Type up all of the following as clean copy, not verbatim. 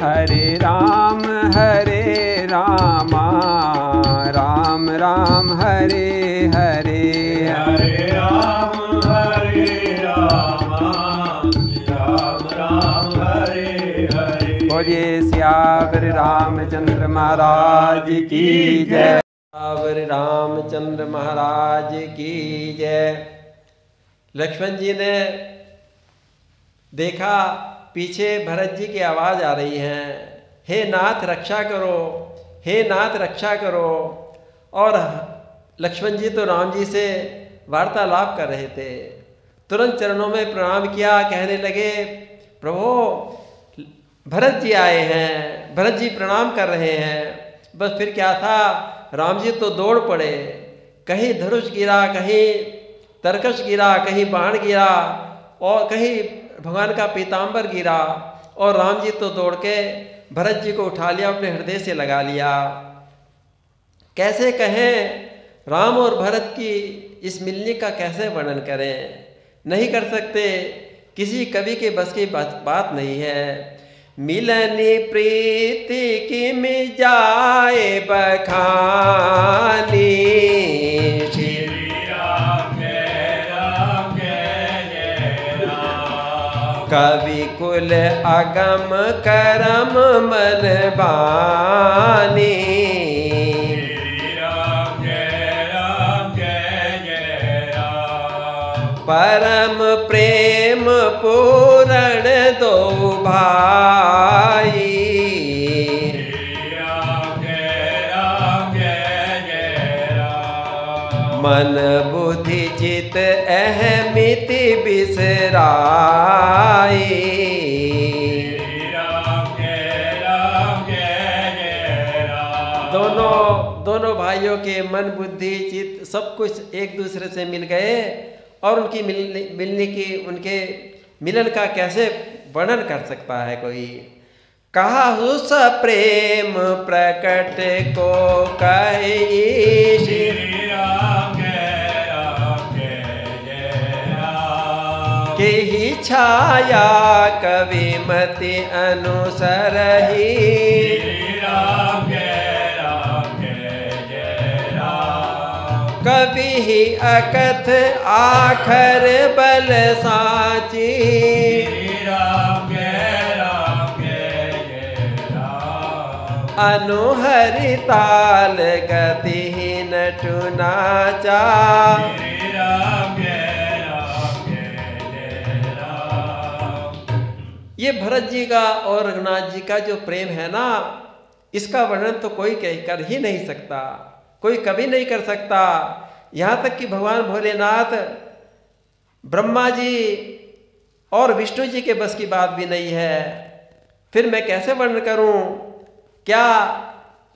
हरे राम राम राम हरे हरे, हरे राम राम राम हरे हरे। बोलिए सियावर रामचंद्र महाराज की जय, सियावर रामचंद्र महाराज की जय। लक्ष्मण जी ने देखा पीछे भरत जी की आवाज आ रही है, हे नाथ रक्षा करो, हे नाथ रक्षा करो। और लक्ष्मण जी तो राम जी से वार्तालाप कर रहे थे। तुरंत चरणों में प्रणाम किया, कहने लगे प्रभु भरत जी आए हैं, भरत जी प्रणाम कर रहे हैं। बस फिर क्या था, राम जी तो दौड़ पड़े, कहीं धनुष गिरा, कहीं तरकश गिरा, कहीं बाण गिरा और कहीं भगवान का पीताम्बर गिरा, और राम जी तो दौड़ के भरत जी को उठा लिया, अपने हृदय से लगा लिया। कैसे कहें, राम और भरत की इस मिलने का कैसे वर्णन करें, नहीं कर सकते, किसी कवि के बस की बात नहीं है। मिलनी प्रीति की मिजाए बखानी, कवि कुल अगम करम मन बानी। परम प्रेम पूरण दो भाई, मन बुद्धि चित अहमिति बिसराई। दोनों भाइयों के मन बुद्धि चित सब कुछ एक दूसरे से मिल गए, और उनकी मिलने की, उनके मिलन का कैसे वर्णन कर सकता है कोई। कहा उस प्रेम प्रकट को कहे, श्री राम के ही छाया कवि मति अनुसरही। कवि ही अकथ आखर बल साची, अनुहरि ताल गति नटु नाचा। ये भरत जी का और रघुनाथ जी का जो प्रेम है ना, इसका वर्णन तो कोई कर ही नहीं सकता, कोई कभी नहीं कर सकता। यहाँ तक कि भगवान भोलेनाथ, ब्रह्मा जी और विष्णु जी के बस की बात भी नहीं है। फिर मैं कैसे वर्णन करूं? क्या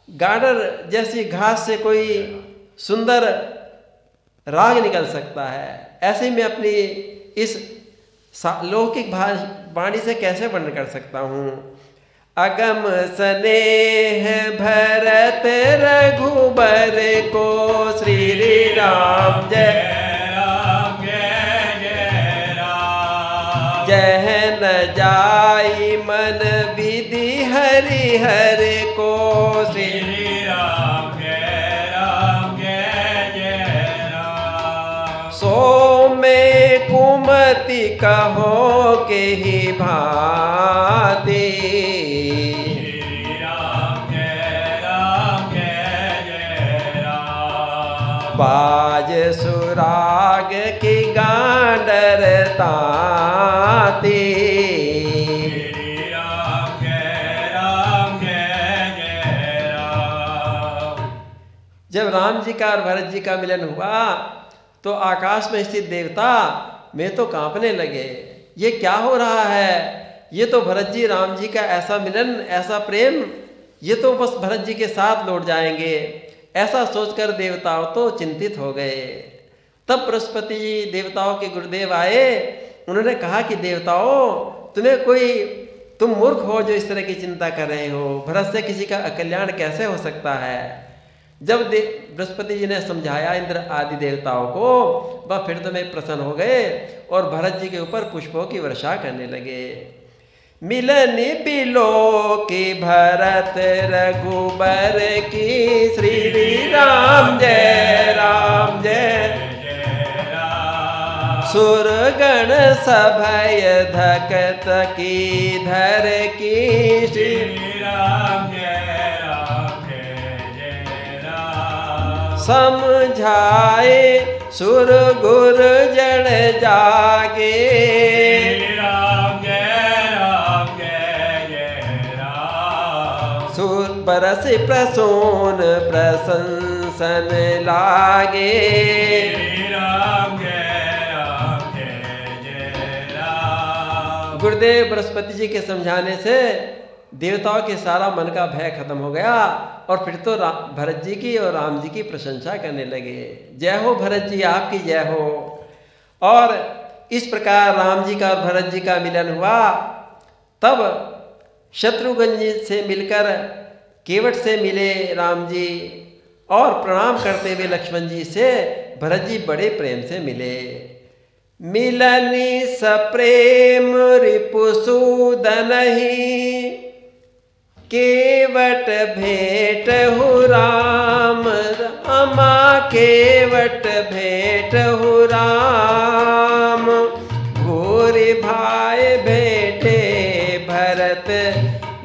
गाडर जैसी घास से कोई सुंदर राग निकल सकता है? ऐसे में अपनी इस लौकिक वाणी से कैसे वर्णन कर सकता हूँ? अगम स्नेह भरत रघुबर को, श्री राम जय राम जय राम। जय न जाई मन विधि हरि हर को, श्री राम जय राम। सो में कुमति कहो के ही भांति, बाज सुराग की गांडर ताती। जब राम जी का और भरत जी का मिलन हुआ तो आकाश में स्थित देवता में तो कांपने लगे, ये क्या हो रहा है? ये तो भरत जी राम जी का ऐसा मिलन, ऐसा प्रेम, ये तो बस भरत जी के साथ लौट जाएंगे। ऐसा सोचकर देवताओं तो चिंतित हो गए। तब बृहस्पति जी देवताओं के गुरुदेव आए, उन्होंने कहा कि देवताओं, तुम मूर्ख हो जो इस तरह की चिंता कर रहे हो, भरत से किसी का अकल्याण कैसे हो सकता है? जब बृहस्पति जी ने समझाया इंद्र आदि देवताओं को, वह फिर तो में प्रसन्न हो गए और भरत जी के ऊपर पुष्पों की वर्षा करने लगे। मिलन बिलो की भरत रघुबर की श्री राम जय राम जय सुरगण सभय धकत की धर की श्री राम जय राम समझाए सुर गुर जन जागे राम जय राम सुर बरस प्रसून प्रशंसन लागे राम जय राम गुरुदेव बृहस्पति जी के समझाने से देवताओं के सारा मन का भय खत्म हो गया और फिर तो भरत जी की और राम जी की प्रशंसा करने लगे। जय हो भरत जी, आपकी जय हो। और इस प्रकार राम जी का और भरत जी का मिलन हुआ। तब शत्रुघ्न जी से मिलकर केवट से मिले राम जी और प्रणाम करते हुए लक्ष्मण जी से भरत जी बड़े प्रेम से मिले। मिलनी सप्रेम रिपुसूदनहि केवट भेट हु राम रामा केवट भेट हु राम भूरि भाई भेटे भरत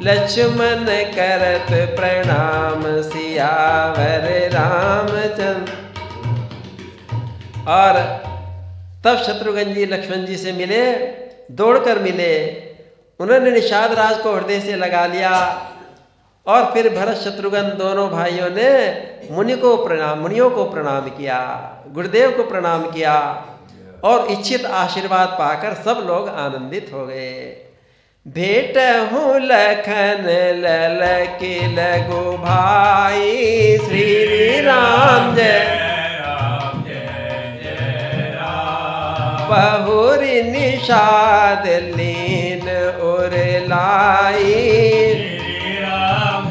लक्ष्मण करत प्रणाम सियावर रामचंद्र। और तब शत्रुघ्न जी लक्ष्मण जी से मिले, दौड़कर मिले। उन्होंने निषाद राज को हृदय से लगा लिया और फिर भरत शत्रुघ्न दोनों भाइयों ने मुनियों को प्रणाम किया, गुरुदेव को प्रणाम किया और इच्छित आशीर्वाद पाकर सब लोग आनंदित हो गए। भेट हूँ लखन लल की लगु भाई श्री राम जय बहुरी निषाद लीन उर लाई राम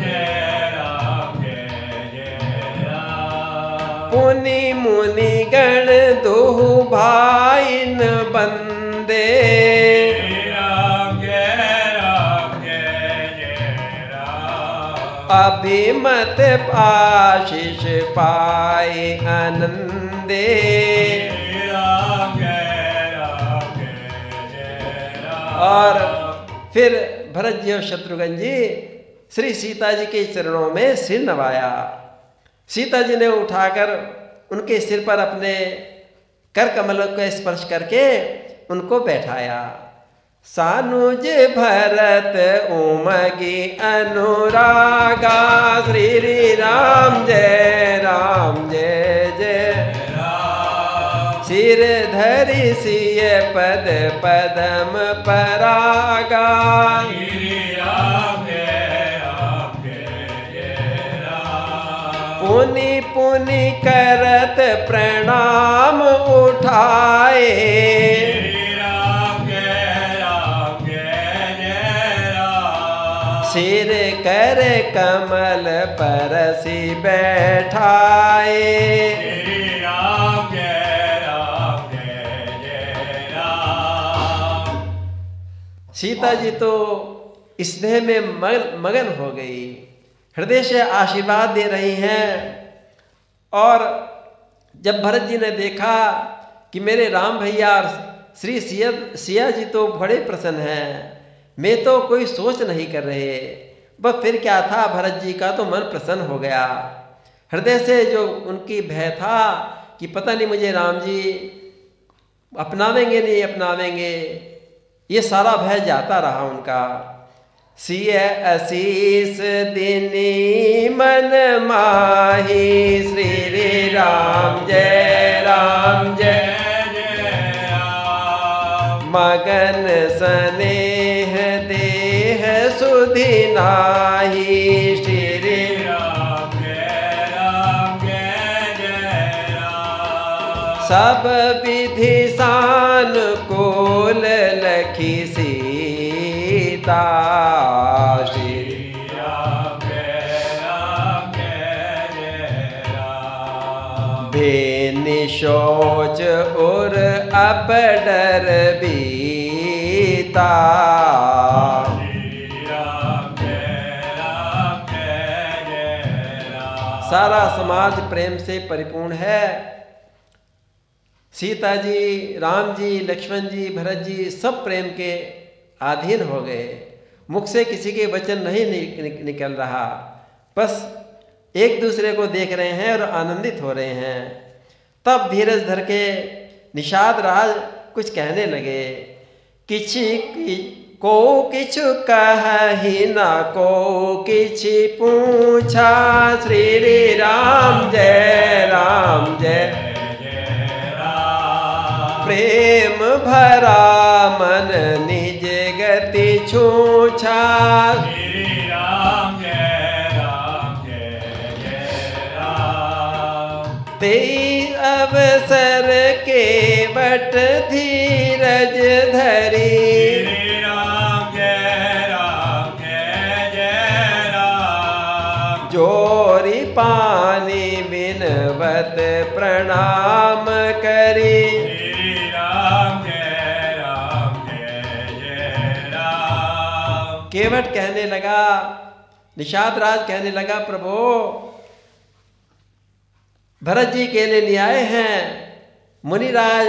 पुनि मुनि गण दुहु भाइन बंदे राम अभिमत आशीष पाए आनंदे। और फिर भरत जी और शत्रुघ्न जी श्री सीता जी के चरणों में सिर नवाया। सीता जी ने उठाकर उनके सिर पर अपने कर कमलों को स्पर्श करके उनको बैठाया। सानुज भरत उमगी अनुरागा श्री राम जय जय सिर धरि सिय पद पदम परागा पुनि पुनि करत प्रणाम उठाए सिर कर कमल परसी बैठाए। सीता जी तो स्नेह में मगन हो गई, हृदय से आशीर्वाद दे रही हैं। और जब भरत जी ने देखा कि मेरे राम भैया और श्री सिया जी तो बड़े प्रसन्न हैं, मैं तो कोई सोच नहीं कर रहे, बस फिर क्या था, भरत जी का तो मन प्रसन्न हो गया। हृदय से जो उनकी भय था कि पता नहीं मुझे राम जी अपनावेंगे नहीं अपनावेंगे, ये सारा भय जाता रहा उनका। सिय असीस दिनी मन माही श्री राम जय मगन स्नेह देह सुधि नाही श्री राम जय सब विधि सानुकूल लखी सीता श्री निशोच और अब डर बीता सारा समाज प्रेम से परिपूर्ण है। सीता जी, राम जी, लक्ष्मण जी, भरत जी सब प्रेम के अधीन हो गए। मुख से किसी के वचन नहीं निकल रहा, बस एक दूसरे को देख रहे हैं और आनंदित हो रहे हैं। तब धीरज धर के निषाद राज कुछ कहने लगे। किछि को किछु कहि ना को किछि पूछा, श्री राम जय राम जय प्रेम भरा मन निज गति छूछा, श्री राम जय राम। तेई अवसर के बट धीरज धरी, श्री राम जय राम। जोरी पानी बिनवत प्रणाम करी, केवट कहने लगा, निषाद राज कहने लगा, प्रभु भरत जी केले ले आए हैं। मुनिराज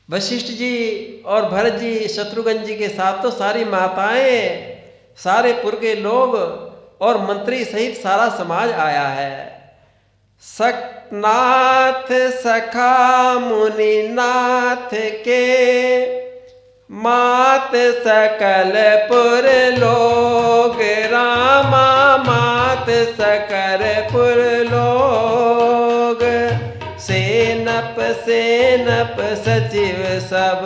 वशिष्ठ जी और भरत जी, शत्रुघ्न जी के साथ तो सारी माताएं, सारे पुर के लोग और मंत्री सहित सारा समाज आया है। सकनाथ सखा मुनिनाथ के, मात सकल पुर लोग, रामा मात सकल पुर लोग। सेनप सचिव सब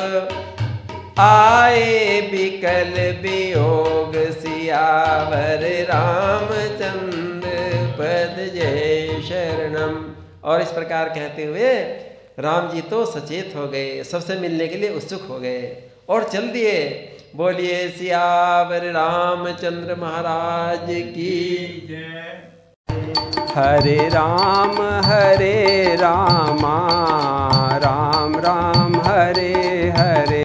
आए, बिकल वियोग सियावर रामचंद्र पद जय शरणम। और इस प्रकार कहते हुए राम जी तो सचेत हो गए, सबसे मिलने के लिए उत्सुक हो गए और चल दिए। बोलिए सियावर रामचंद्र महाराज की जय। हरे रामा राम राम हरे हरे।